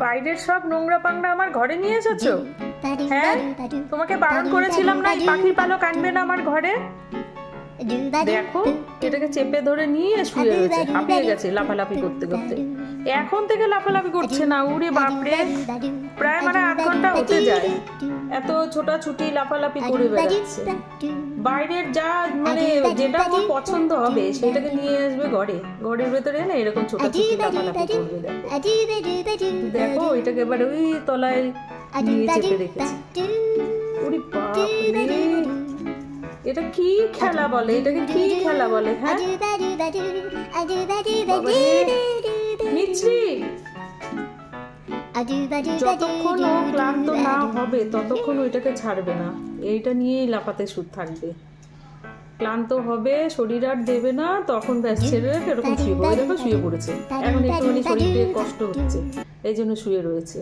বাইরের সব নোংরা পাংরা আমার ঘরে নিয়ে এসেছো? হ্যাঁ, তোমাকে বারণ করেছিলাম না এই পাখির পালক আনবে না আমার ঘরে। দেখো, এটাকে চেপে ধরে নিয়ে শুয়ে রয়েছে, হাঁপিয়ে গেছে লাফালাফি করতে করতে। এখন থেকে লাফালাফি করছে না, উড়ে বাপরে, প্রায় মানে 8 ঘন্টা হতে যায়, এত ছোটাছুটি লাফালাফি করে বেড়াচ্ছে। বাইরের যা মানে যেটা ওর পছন্দ হবে সেটাকে নিয়ে আসবে ঘরে, ঘরের ভেতরে এনে এরকম ছোটাছুটি লাফালাফি করবে। দেখো দেখো, এটাকে এবার ওই তলায় নিয়ে চেপে রেখেছে। ওরে বাপরে, এটা কি খেলা বলে, এটাকে কি খেলা বলে? হ্যাঁ মিছরি, যতক্ষণ ও ক্লান্ত না হবে ততক্ষণ ওইটাকে ছাড়বে না, এইটা নিয়েই লাফাতে থাকবে। ক্লান্ত হবে, শরীর আর দেবে না, তখন ব্যাস ছেড়ে রেখে এরকম শুয়ে পড়ে। দেখো শুয়ে পড়েছে, এখন একটুখানি শরীরে কষ্ট হচ্ছে, এই জন্য শুয়ে রয়েছে।